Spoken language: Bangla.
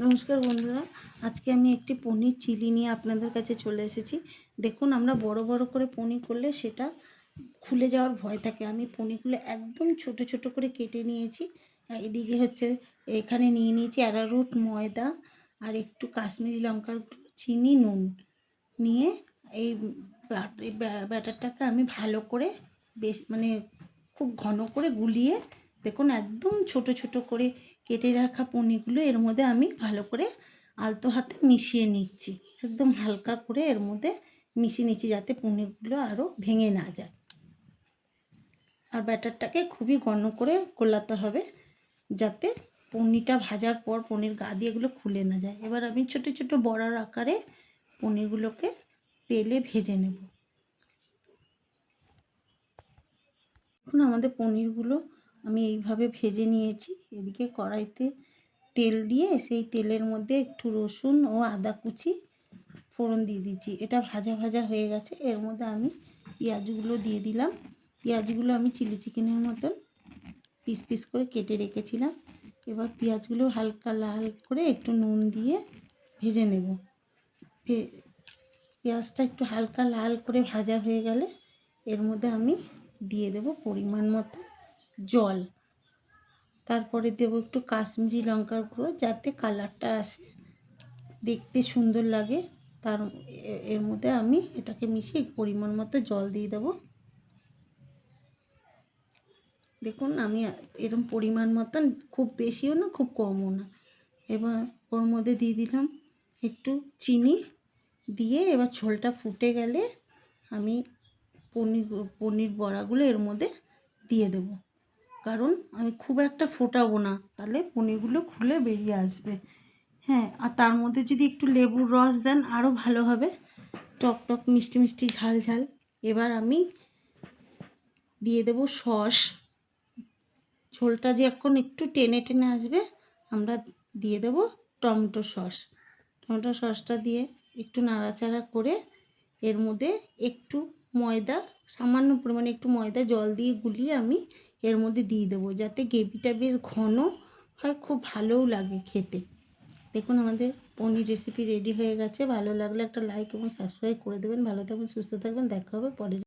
নমস্কার বন্ধুরা, আজকে আমি একটি পনির চিলি নিয়ে আপনাদের কাছে চলে এসেছি। দেখুন, আমরা বড় বড় করে পনির করলে সেটা খুলে যাওয়ার ভয় থাকে। আমি পনিরগুলো একদম ছোট ছোট করে কেটে নিয়েছি। এদিকে হচ্ছে এখানে নিয়ে নিয়েছি অ্যারারুট, ময়দা আর একটু কাশ্মীরি লঙ্কার গুঁড়ো, চিনি, নুন নিয়ে এই ব্যাটারটাকে আমি ভালো করে খুব ঘন করে গুলিয়ে, দেখুন একদম ছোট ছোট করে কেটে রাখা পনিরগুলো এর মধ্যে আমি ভালো করে আলতো হাতে মিশিয়ে নিচ্ছি। একদম হালকা করে এর মধ্যে মিশিয়ে নিচ্ছি যাতে পনিরগুলো আরও ভেঙে না যায়। আর ব্যাটারটাকে খুবই ঘন করে গোলাতে হবে যাতে পনিরটা ভাজার পর পনির গা দিয়ে এগুলো খুলে না যায়। এবার আমি ছোট ছোট বড়ার আকারে পনিরগুলোকে তেলে ভেজে নেব। এখন আমাদের পনিরগুলো আমি এইভাবে ভেজে নিয়েছি। এদিকে কড়াইতে তেল দিয়ে সেই তেলের মধ্যে একটু রসুন ও আদা কুচি ফোড়ন দিয়ে দিচ্ছি। এটা ভাজা ভাজা হয়ে গেছে। এর মধ্যে আমি পেঁয়াজগুলো দিয়ে দিলাম। পেঁয়াজগুলো আমি চিলি চিকেনের মতন পিস পিস করে কেটে রেখেছিলাম। এবার পেঁয়াজগুলো হালকা লাল করে একটু নুন দিয়ে ভেজে নেব। পেঁয়াজটা একটু হালকা লাল করে ভাজা হয়ে গেলে এর মধ্যে আমি দিয়ে দেব পরিমাণ মতো জল। তারপরে দেব একটু কাশ্মীরি লঙ্কার গুঁড়ো যাতে কালারটা আসে, দেখতে সুন্দর লাগে। এর মধ্যে আমি এটাকে মিশিয়ে পরিমাণ মতো জল দিয়ে দেব। দেখুন আমি এরকম পরিমাণ মতন, খুব বেশিও না খুব কমও না। এবার ওর মধ্যে দিয়ে দিলাম একটু চিনি দিয়ে, এবার ঝোলটা ফুটে গেলে আমি পনির বড়াগুলো এর মধ্যে দিয়ে দেব। কারণ আমি খুব একটা ফোটাবো না, তাহলে পনিরগুলো খুলে বেরিয়ে আসবে। হ্যাঁ, আর তার মধ্যে যদি একটু লেবুর রস দেন আরও ভালো হবে, টক টক মিষ্টি মিষ্টি ঝাল ঝাল। এবার আমি দিয়ে দেব সস। ঝোলটা যে এখন একটু টেনে টেনে আসবে, আমরা দিয়ে দেব টমেটো সস। টমেটো সসটা দিয়ে একটু নাড়াচাড়া করে এর মধ্যে একটু ময়দা, সামান্য পরিমাণে একটু ময়দা জল দিয়ে গুলিয়ে আমি এর মধ্যে দিয়ে দেবো যাতে গ্রেভিটা বেশ ঘন হয়, খুব ভালোও লাগে খেতে। দেখুন আমাদের পনির রেসিপি রেডি হয়ে গেছে। ভালো লাগলে একটা লাইক এবং সাবস্ক্রাইব করে দেবেন। ভালো থাকবেন, সুস্থ থাকবেন। দেখা হবে পরে।